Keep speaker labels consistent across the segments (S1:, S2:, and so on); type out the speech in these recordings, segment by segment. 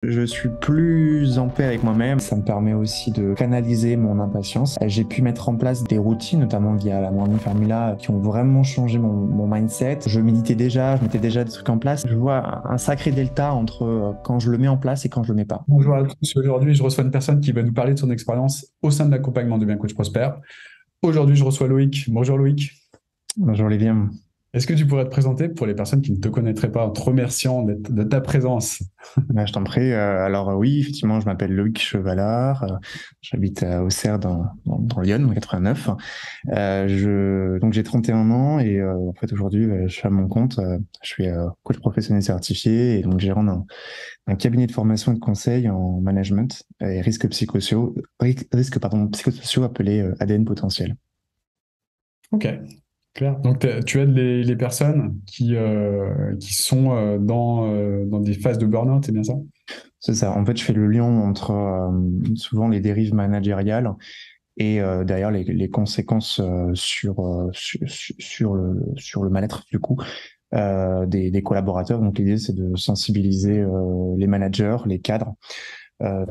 S1: Je suis plus en paix avec moi-même. Ça me permet aussi de canaliser mon impatience. J'ai pu mettre en place des routines, notamment via la Morning Formula, qui ont vraiment changé mon mindset. Je méditais déjà, je mettais déjà des trucs en place. Je vois un sacré delta entre quand je le mets en place et quand je le mets pas.
S2: Bonjour à tous. Aujourd'hui, je reçois une personne qui va nous parler de son expérience au sein de l'accompagnement de Bien Coach Prospère. Aujourd'hui, je reçois Loïc. Bonjour Loïc.
S1: Bonjour les biens.
S2: Est-ce que tu pourrais te présenter pour les personnes qui ne te connaîtraient pas en te remerciant de ta présence?
S1: Je t'en prie. Oui, effectivement, je m'appelle Loïc Chevalard. J'habite à Auxerre dans Lyon, en 89. Donc j'ai 31 ans et en fait aujourd'hui je suis à mon compte. Je suis coach professionnel certifié et donc gérant un cabinet de formation et de conseil en management et risques psychosociaux appelés ADN potentiel.
S2: Ok, clair. Donc, tu aides les personnes qui sont dans des phases de burn-out, c'est bien ça?
S1: C'est ça. En fait, je fais le lien entre souvent les dérives managériales et derrière les conséquences sur le mal-être du coup des collaborateurs. Donc l'idée c'est de sensibiliser les managers, les cadres, euh,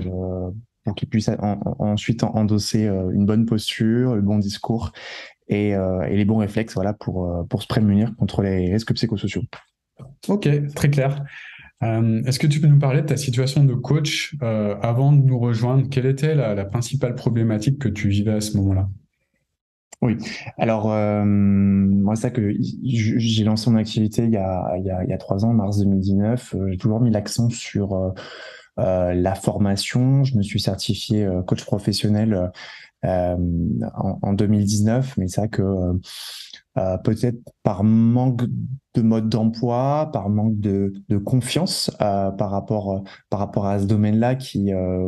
S1: pour qu'ils puissent ensuite endosser une bonne posture, le bon discours et les bons réflexes, voilà, pour se prémunir contre les risques psychosociaux.
S2: Ok, très clair. Est-ce que tu peux nous parler de ta situation de coach avant de nous rejoindre? Quelle était la principale problématique que tu vivais à ce moment-là?
S1: Oui. Alors, moi, ça que j'ai lancé mon activité il y a 3 ans, mars 2019. J'ai toujours mis l'accent sur la formation. Je me suis certifié coach professionnel en 2019, mais c'est vrai que peut-être par manque de mode d'emploi, par manque de confiance par rapport à ce domaine-là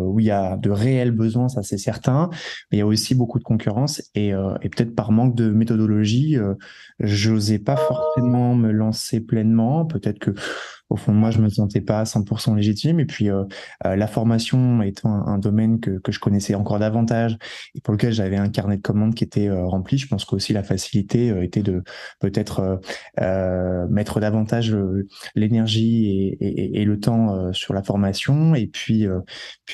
S1: où il y a de réels besoins, ça c'est certain, mais il y a aussi beaucoup de concurrence et peut-être par manque de méthodologie, j'osais pas forcément me lancer pleinement. Peut-être que au fond de moi, je me sentais pas à 100% légitime. Et puis, la formation étant un domaine que je connaissais encore davantage et pour lequel j'avais un carnet de commandes qui était rempli, je pense qu'aussi la facilité était de peut-être mettre davantage l'énergie et le temps sur la formation. Et puis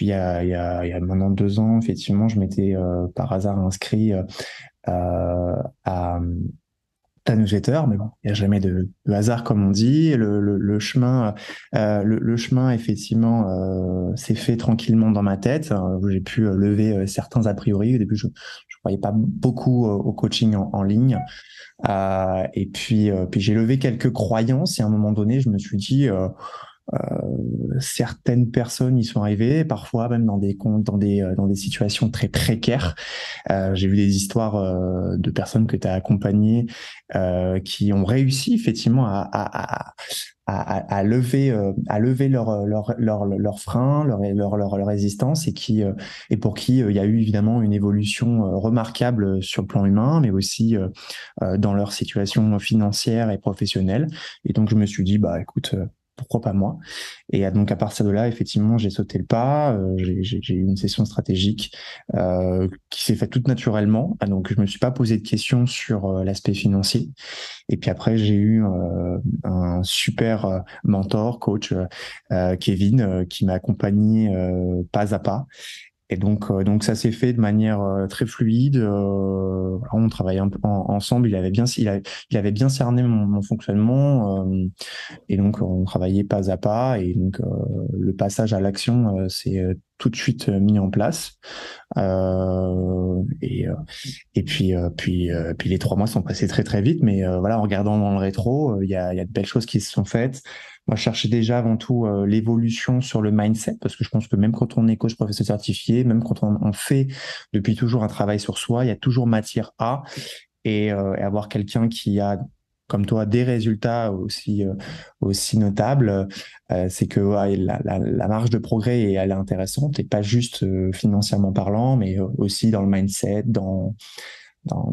S1: il y a maintenant 2 ans, effectivement, je m'étais par hasard inscrit à ta newsletter, mais bon, il n'y a jamais de hasard comme on dit. Le chemin effectivement s'est fait tranquillement dans ma tête. Où j'ai pu lever certains a priori. Au début, je croyais pas beaucoup au coaching en ligne. Puis j'ai levé quelques croyances et à un moment donné, je me suis dit certaines personnes y sont arrivées, parfois même dans des situations très précaires. J'ai vu des histoires de personnes que tu as accompagnées qui ont réussi effectivement à lever leur frein, leur résistance et pour qui il y a eu évidemment une évolution remarquable sur le plan humain, mais aussi dans leur situation financière et professionnelle. Et donc je me suis dit, bah écoute, pourquoi pas moi? Et donc à partir de là, effectivement, j'ai sauté le pas. J'ai eu une session stratégique qui s'est faite toute naturellement. Donc je me suis pas posé de questions sur l'aspect financier. Et puis après, j'ai eu un super mentor, coach, Kevin, qui m'a accompagné pas à pas. Et donc ça s'est fait de manière très fluide. Voilà, on travaillait un peu ensemble. Il avait bien cerné mon fonctionnement. Et donc, on travaillait pas à pas. Et donc, le passage à l'action s'est tout de suite mis en place. Et puis les 3 mois sont passés très très vite. Mais voilà, en regardant dans le rétro, il y a de belles choses qui se sont faites. Moi, je cherchais déjà avant tout l'évolution sur le mindset, parce que je pense que même quand on est coach professeur certifié, même quand on fait depuis toujours un travail sur soi, il y a toujours matière à et avoir quelqu'un qui a, comme toi, des résultats aussi notables, c'est que ouais, la marge de progrès elle est intéressante et pas juste financièrement parlant, mais aussi dans le mindset, dans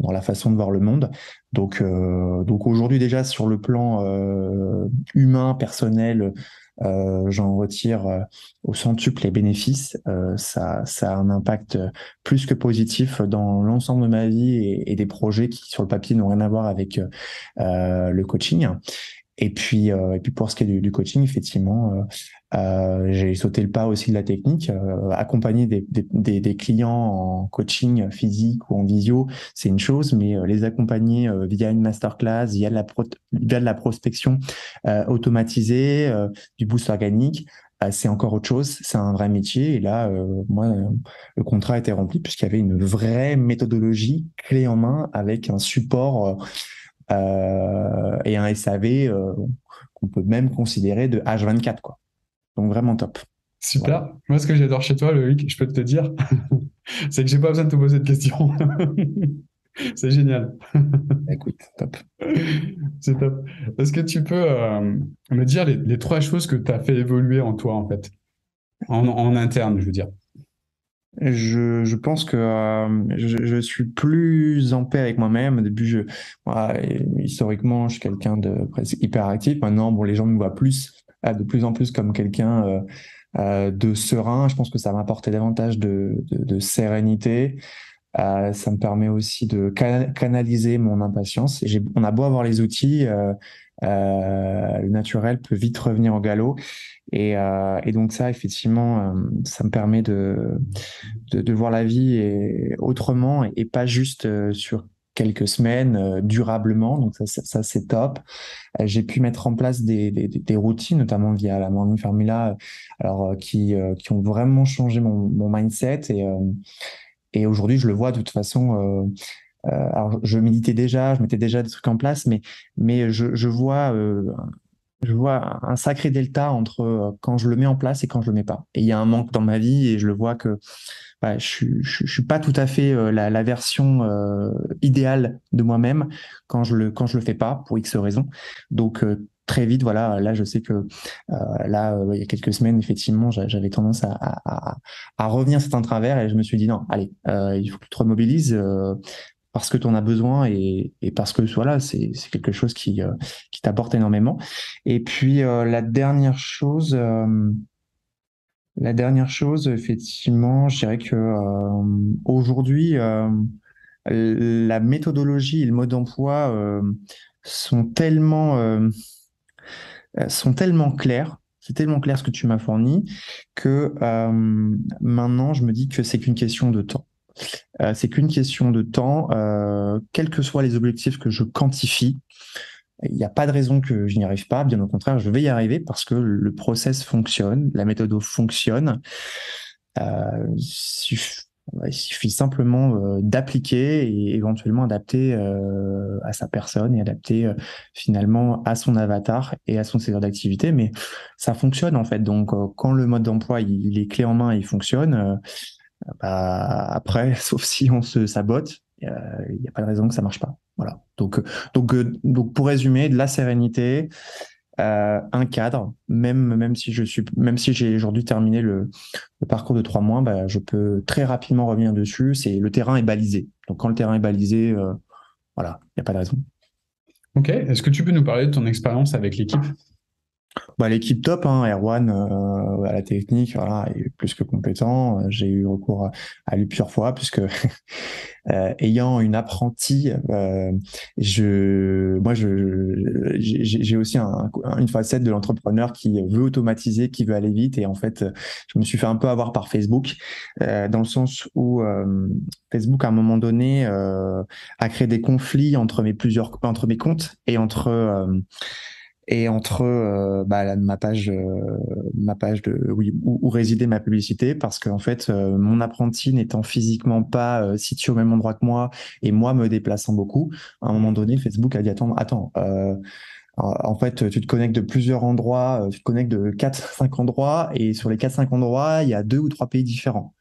S1: la façon de voir le monde. Donc aujourd'hui déjà sur le plan humain, personnel, j'en retire au centuple les bénéfices. Ça a un impact plus que positif dans l'ensemble de ma vie et des projets qui sur le papier n'ont rien à voir avec le coaching. Et puis pour ce qui est du coaching, effectivement, j'ai sauté le pas aussi de la technique. Accompagner des clients en coaching physique ou en visio, c'est une chose, mais les accompagner via une masterclass, via de la prospection automatisée, du boost organique, c'est encore autre chose. C'est un vrai métier. Et là, moi, le contrat a été rempli puisqu'il y avait une vraie méthodologie clé en main avec un support et un SAV qu'on peut même considérer de H24, quoi. Donc vraiment top. Voilà.
S2: Super. Moi, ce que j'adore chez toi, Loïc, je peux te dire, c'est que j'ai pas besoin de te poser de questions. C'est génial.
S1: Écoute, top.
S2: C'est top. Est-ce que tu peux me dire les trois choses que tu as fait évoluer en toi, en fait, en interne, je veux dire.
S1: Je pense que je suis plus en paix avec moi-même. Au début, moi, historiquement, je suis quelqu'un de presque hyperactif. Maintenant, bon, les gens me voient de plus en plus comme quelqu'un de serein. Je pense que ça m'a apporté davantage de sérénité. Ça me permet aussi de canaliser mon impatience. On a beau avoir les outils, le naturel peut vite revenir au galop. Et donc ça, effectivement, ça me permet de voir la vie autrement et pas juste sur quelques semaines, durablement. Donc ça, c'est top. J'ai pu mettre en place des routines, notamment via la Morning Formula, qui ont vraiment changé mon mindset. Et aujourd'hui, je le vois de toute façon. Alors, je méditais déjà, je mettais déjà des trucs en place, mais je vois un sacré delta entre quand je le mets en place et quand je le mets pas. Et il y a un manque dans ma vie et je le vois que ouais, je suis pas tout à fait la version idéale de moi-même quand je le fais pas pour X raisons. Donc très vite, voilà, là je sais que il y a quelques semaines, effectivement, j'avais tendance à revenir à certains travers et je me suis dit non, allez, il faut que tu te remobilises. Parce que tu en as besoin et parce que voilà, c'est quelque chose qui t'apporte énormément. Et puis la dernière chose, effectivement, je dirais que aujourd'hui, la méthodologie et le mode d'emploi sont sont tellement clairs. C'est tellement clair ce que tu m'as fourni que maintenant, je me dis que c'est qu'une question de temps. C'est qu'une question de temps, quels que soient les objectifs que je quantifie. Il n'y a pas de raison que je n'y arrive pas. Bien au contraire, je vais y arriver parce que le process fonctionne, la méthode fonctionne. Il suffit simplement d'appliquer et éventuellement adapter à sa personne et adapter finalement à son avatar et à son secteur d'activité. Mais ça fonctionne en fait. Donc, quand le mode d'emploi il est clé en main et il fonctionne, bah, après, sauf si on se sabote, il n'y a pas de raison que ça marche pas. Voilà. Donc pour résumer, de la sérénité, un cadre, même si j'ai aujourd'hui terminé le parcours de 3 mois, bah, je peux très rapidement revenir dessus. Le terrain est balisé. Donc quand le terrain est balisé, voilà, il n'y a pas de raison.
S2: Ok. Est-ce que tu peux nous parler de ton expérience avec l'équipe?
S1: Bah, l'équipe top, hein, Erwan, à la technique, voilà, est plus que compétent. J'ai eu recours à lui plusieurs fois puisque ayant une apprentie, j'ai aussi une facette de l'entrepreneur qui veut automatiser, qui veut aller vite. Et en fait, je me suis fait un peu avoir par Facebook, dans le sens où Facebook, à un moment donné, a créé des conflits entre mes comptes et entre ma page de oui où résidait ma publicité parce qu'en fait mon apprenti n'étant physiquement pas situé au même endroit que moi et moi me déplaçant beaucoup, à un moment donné Facebook a dit attends, en fait tu te connectes de plusieurs endroits, tu te connectes de 4 5 endroits et sur les 4 5 endroits il y a 2 ou 3 pays différents.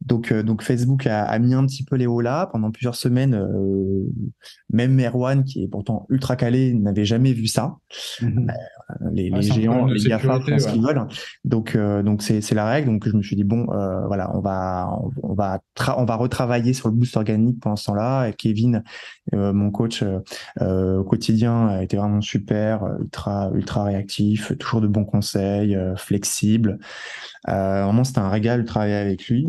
S1: Donc Facebook a mis un petit peu les hauts là pendant plusieurs semaines. Même Merwan, qui est pourtant ultra calé, n'avait jamais vu ça.
S2: Mhm. Ouais,
S1: Les
S2: c'est un problème
S1: géants,
S2: de
S1: les GAFA font
S2: sécurité,
S1: ce
S2: ouais.
S1: qu'ils veulent. Donc c'est la règle. Donc je me suis dit bon, voilà, on va retravailler sur le boost organique pendant ce temps-là. Et Kevin, mon coach au quotidien, a été vraiment super, ultra réactif, toujours de bons conseils, flexible. Vraiment, c'était un régal de travailler avec lui.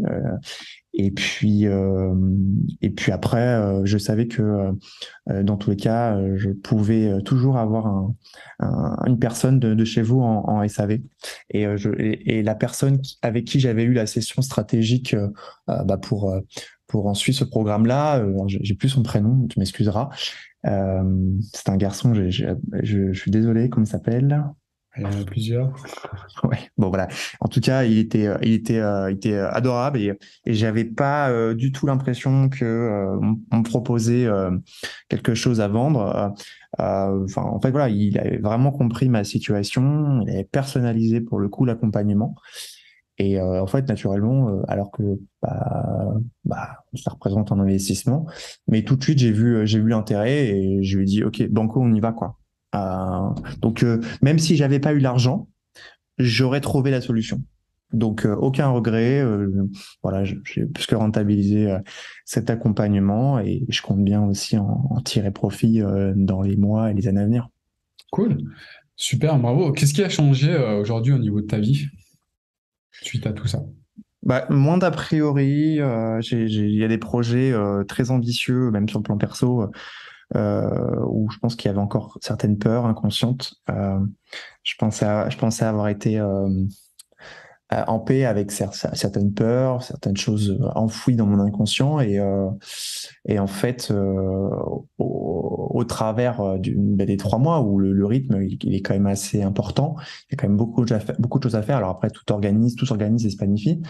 S1: Et puis, après, je savais que dans tous les cas, je pouvais toujours avoir une personne de chez vous en SAV. Et la personne avec qui j'avais eu la session stratégique pour ensuite ce programme-là, j'ai plus son prénom, tu m'excuseras. C'est un garçon, je suis désolé, comment il s'appelle?
S2: Il y en a plusieurs.
S1: Ouais, bon voilà. En tout cas, il était adorable et j'avais pas du tout l'impression que on me proposait quelque chose à vendre. Enfin, en fait, voilà, il avait vraiment compris ma situation, il avait personnalisé pour le coup l'accompagnement. Et en fait, naturellement, alors que ça représente un investissement, mais tout de suite j'ai vu l'intérêt et je lui ai dit, ok, banco, on y va quoi. Même si j'avais pas eu l'argent j'aurais trouvé la solution. Donc, aucun regret. Voilà, j'ai plus que rentabilisé cet accompagnement et je compte bien aussi en tirer profit dans les mois et les années à venir.
S2: Cool. Super, bravo. Qu'est-ce qui a changé aujourd'hui au niveau de ta vie suite à tout ça?
S1: Moins d'a priori, il y a des projets très ambitieux, même sur le plan perso, où je pense qu'il y avait encore certaines peurs inconscientes. Je pensais avoir été en paix avec certaines peurs, certaines choses enfouies dans mon inconscient et en fait au travers des 3 mois où le rythme il est quand même assez important, il y a quand même beaucoup de choses à faire. Alors après tout s'organise et se planifie,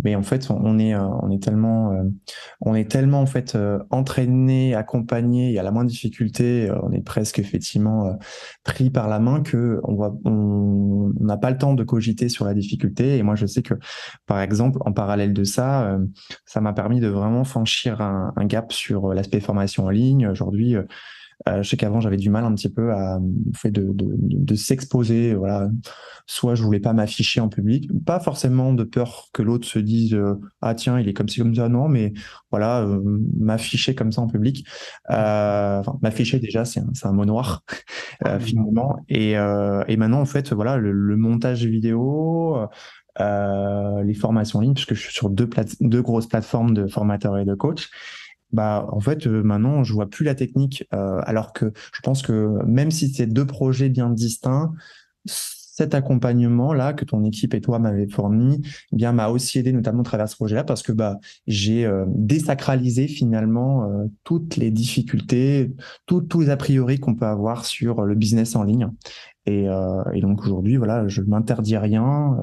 S1: mais en fait on est tellement en fait entraîné, accompagné et à la moindre difficulté, on est presque effectivement pris par la main que on n'a pas le temps de cogiter sur la difficulté. Et moi, je sais que, par exemple, en parallèle de ça, ça m'a permis de vraiment franchir un gap sur l'aspect formation en ligne. Aujourd'hui, je sais qu'avant j'avais du mal un petit peu au fait de s'exposer. Voilà, soit je voulais pas m'afficher en public, pas forcément de peur que l'autre se dise ah tiens il est comme ci comme ça, non, mais voilà m'afficher comme ça en public. Enfin, m'afficher déjà c'est un mot noir finalement. Et maintenant en fait voilà le montage vidéo. Les formations en ligne, puisque je suis sur deux grosses plateformes de formateurs et de coachs. En fait, maintenant, je vois plus la technique, alors que je pense que même si c'est deux projets bien distincts, cet accompagnement-là que ton équipe et toi m'avez fourni, eh bien, m'a aussi aidé, notamment à travers ce projet-là, parce que j'ai désacralisé finalement toutes les difficultés, tous les a priori qu'on peut avoir sur le business en ligne. Et donc aujourd'hui, voilà, je m'interdis rien.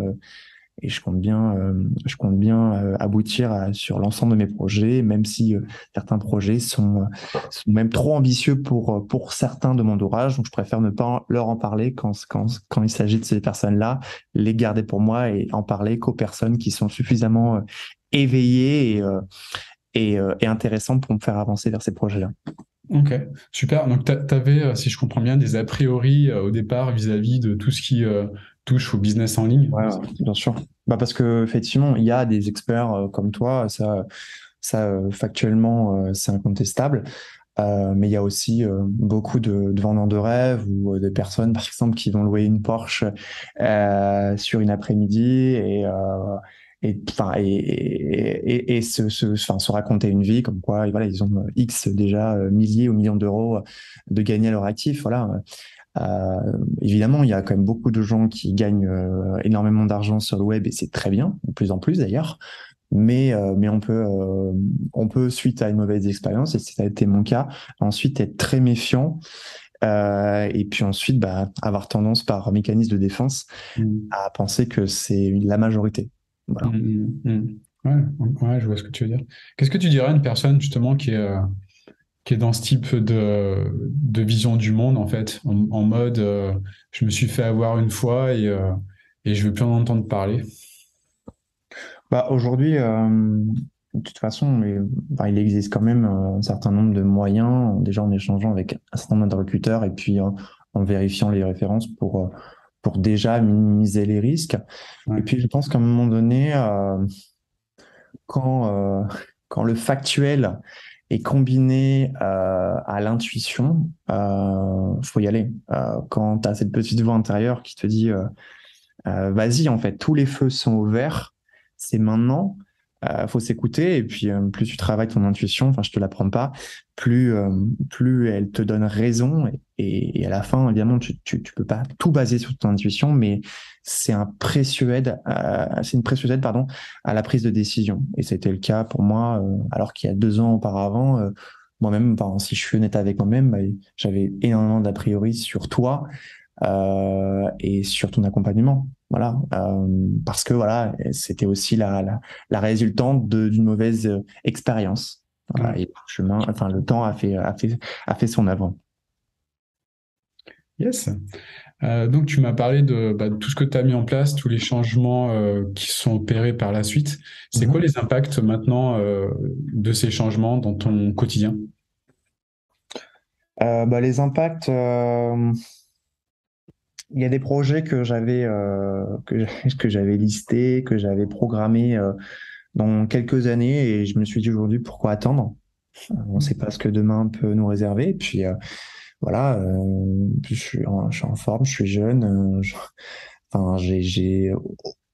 S1: Et je compte bien aboutir sur l'ensemble de mes projets, même si certains projets sont même trop ambitieux pour certains de mon entourage. Donc, je préfère ne pas leur en parler quand il s'agit de ces personnes-là, les garder pour moi et en parler qu'aux personnes qui sont suffisamment éveillées et intéressantes pour me faire avancer vers ces projets-là.
S2: Ok, super. Donc, tu avais, si je comprends bien, des a priori au départ vis-à-vis de tout ce qui touche au business en ligne.
S1: Ouais, ouais, bien sûr. Parce que effectivement, il y a des experts comme toi, factuellement, c'est incontestable. Mais il y a aussi beaucoup de vendeurs de rêves ou de personnes, par exemple, qui vont louer une Porsche sur une après-midi enfin, se raconter une vie comme quoi, et voilà, ils ont X déjà milliers ou millions d'euros de gagner à leur actif. Voilà. Évidemment, il y a quand même beaucoup de gens qui gagnent énormément d'argent sur le web et c'est très bien, de plus en plus d'ailleurs. Mais on peut, suite à une mauvaise expérience, et ça a été mon cas, ensuite être très méfiant et puis ensuite avoir tendance par mécanisme de défense
S2: Mm.
S1: à penser que c'est la majorité.
S2: Mm,
S1: Voilà.
S2: mm, mm. Ouais, ouais, je vois ce que tu veux dire. Qu'est-ce que tu dirais à une personne justement qui est dans ce type de vision du monde, en fait, en mode je me suis fait avoir une fois et je veux plus en entendre parler.
S1: Aujourd'hui, de toute façon, il existe quand même un certain nombre de moyens, déjà en échangeant avec un certain nombre d'interlocuteurs et puis en vérifiant les références pour déjà minimiser les risques. Et
S2: Ouais.
S1: puis, je pense qu'à un moment donné, quand, euh, quand le factuel est combiné à l'intuition, faut y aller. Quand tu as cette petite voix intérieure qui te dit vas-y, en fait, tous les feux sont au vert, c'est maintenant. faut s'écouter. Et puis, plus tu travailles ton intuition, enfin, je te l'apprends pas, plus elle te donne raison. Et à la fin, évidemment, tu peux pas tout baser sur ton intuition, mais c'est une précieuse aide, pardon, à la prise de décision. Et c'était le cas pour moi, alors qu'il y a 2 ans auparavant, moi-même, enfin, si je suis honnête avec moi-même, bah, j'avais énormément d'a priori sur toi et sur ton accompagnement. Voilà, parce que voilà, c'était aussi la résultante d'une mauvaise expérience. Voilà,
S2: Ouais.
S1: et enfin, le temps a fait son œuvre.
S2: Yes. Donc, tu m'as parlé de tout ce que tu as mis en place, tous les changements qui sont opérés par la suite. C'est quoi
S1: Mhm.
S2: les impacts maintenant de ces changements dans ton quotidien?
S1: Bah, les impacts, il y a des projets que j'avais listés, que j'avais programmés dans quelques années, et je me suis dit aujourd'hui pourquoi attendre? On ne sait pas ce que demain peut nous réserver. Et puis voilà, je suis en forme, je suis jeune, enfin, j'ai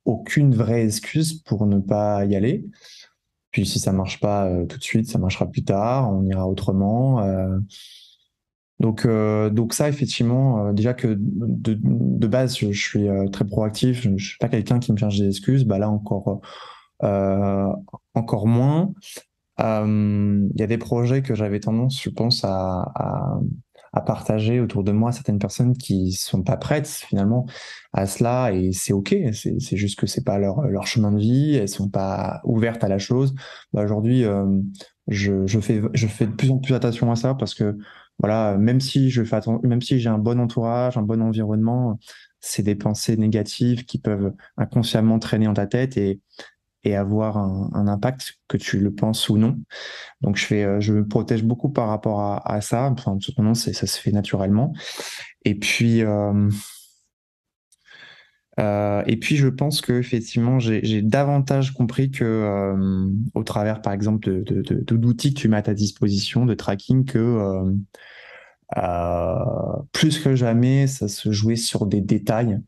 S1: aucune vraie excuse pour ne pas y aller. Puis si ça marche pas tout de suite, ça marchera plus tard, on ira autrement. Donc ça, effectivement, déjà que de base, je suis très proactif, je suis pas quelqu'un qui me cherche des excuses. Bah là euh, encore moins. Il y a des projets que j'avais tendance, je pense, à partager autour de moi, certaines personnes qui sont pas prêtes finalement à cela, et c'est ok. C'est juste que c'est pas leur chemin de vie, elles sont pas ouvertes à la chose. Bah, aujourd'hui, je fais de plus en plus attention à ça parce que voilà, même si j'ai un bon entourage, un bon environnement, c'est des pensées négatives qui peuvent inconsciemment traîner dans ta tête et avoir un impact, que tu le penses ou non. Donc je me protège beaucoup par rapport à ça. Enfin, tout simplement, ça se fait naturellement. Et puis, je pense que effectivement, j'ai davantage compris que, au travers, par exemple, d'outils que tu mets à ta disposition, de tracking, que plus que jamais, ça se jouait sur des détails.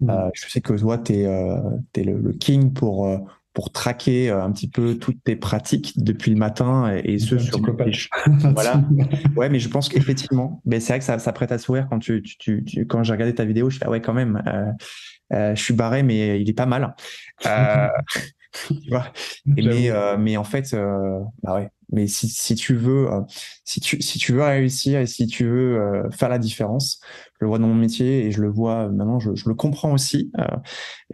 S2: Mm.
S1: Je sais que toi, t'es le king pour traquer un petit peu toutes tes pratiques depuis le matin et
S2: Un peu
S1: ce
S2: un
S1: sur
S2: psychopathe.
S1: voilà. Ouais, mais je pense qu'effectivement, mais c'est vrai que ça prête à sourire quand quand j'ai regardé ta vidéo, je fais ah ouais quand même, je suis barré mais il est pas mal. Euh, tu vois.
S2: J'avoue.
S1: Mais en fait, bah ouais. Mais si tu veux, si tu veux réussir et si tu veux faire la différence, je le vois dans mon métier et je le vois maintenant, je le comprends aussi.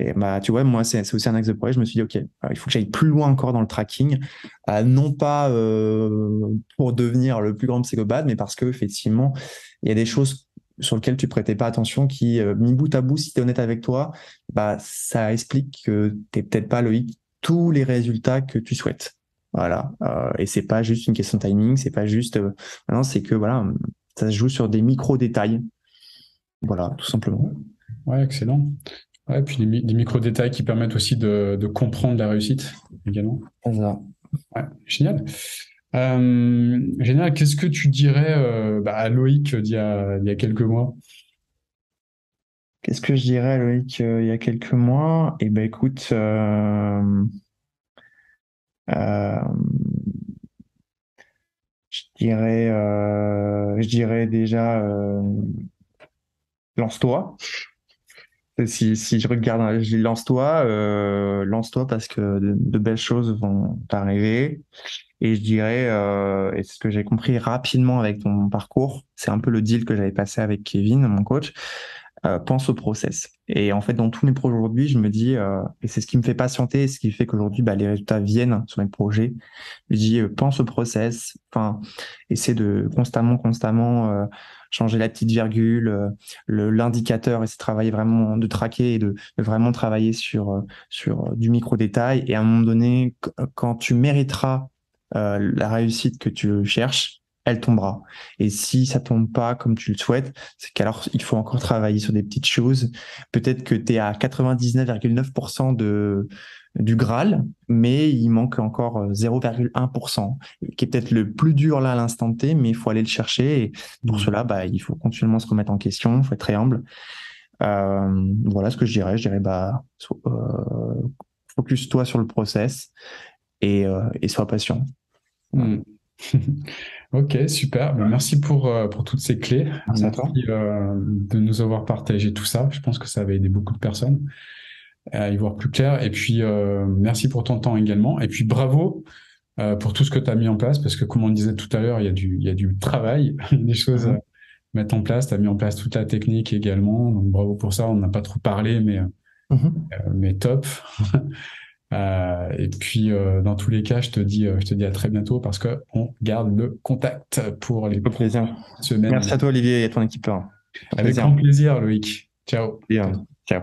S1: Et bah, tu vois, moi, c'est aussi un axe de progrès. Je me suis dit, OK, il faut que j'aille plus loin encore dans le tracking, non pas pour devenir le plus grand psychopathe, mais parce que effectivement, il y a des choses sur lesquelles tu prêtais pas attention qui, mis bout à bout, si tu es honnête avec toi, bah, ça explique que t'es peut-être pas tous les résultats que tu souhaites. Voilà. Et c'est pas juste une question de timing, c'est pas juste, non, c'est que voilà, ça se joue sur des micro-détails. Voilà, tout simplement.
S2: Ouais, excellent. Ouais, puis des micro-détails qui permettent aussi de comprendre la réussite également.
S1: C'est ça.
S2: Ouais, génial. Génial. Qu'est-ce que tu dirais à Loïc d'il y a quelques mois?
S1: Qu'est-ce que je dirais, Loïc, il y a quelques mois? Eh ben, écoute, euh, je dirais déjà, lance-toi. Si je regarde, je dis lance-toi parce que de belles choses vont t'arriver. Et je dirais, et c'est ce que j'ai compris rapidement avec ton parcours, c'est un peu le deal que j'avais passé avec Kevin, mon coach, pense au process. Et en fait, dans tous mes projets aujourd'hui, je me dis, et c'est ce qui me fait patienter, ce qui fait qu'aujourd'hui, bah, les résultats viennent sur mes projets. Je dis, pense au process, enfin, essaie de constamment changer la petite virgule, l'indicateur, essaie de travailler vraiment, de traquer et de vraiment travailler sur du micro-détail. Et à un moment donné, quand tu mériteras la réussite que tu cherches, elle tombera. Et si ça tombe pas comme tu le souhaites, c'est qu'alors il faut encore travailler sur des petites choses. Peut-être que tu es à 99,9% du Graal, mais il manque encore 0,1%, qui est peut-être le plus dur là à l'instant T, mais il faut aller le chercher. Et pour
S2: Mm.
S1: cela, bah, il faut continuellement se remettre en question, il faut être très humble. Voilà ce que je dirais. Je dirais, bah, focus-toi sur le process et sois patient. Voilà.
S2: Hmm. Ok, super. Ben, merci pour toutes ces clés.
S1: Merci à
S2: Merci
S1: toi.
S2: de nous avoir partagé tout ça. Je pense que ça va aider beaucoup de personnes à y voir plus clair. Et puis, merci pour ton temps également. Et puis, bravo pour tout ce que tu as mis en place, parce que comme on disait tout à l'heure, il y a du travail, des choses à
S1: Mhm.
S2: mettre en place. Tu as mis en place toute la technique également. Donc, bravo pour ça. On n'a pas trop parlé,
S1: Mhm.
S2: mais top. Et puis, dans tous les cas, je te dis à très bientôt parce qu'on garde le contact pour les
S1: Au plaisir.
S2: semaines.
S1: Merci à toi, Olivier, et à ton équipe.
S2: Avec
S1: Plaisir.
S2: grand plaisir, Loïc. Ciao.
S1: Et, ciao.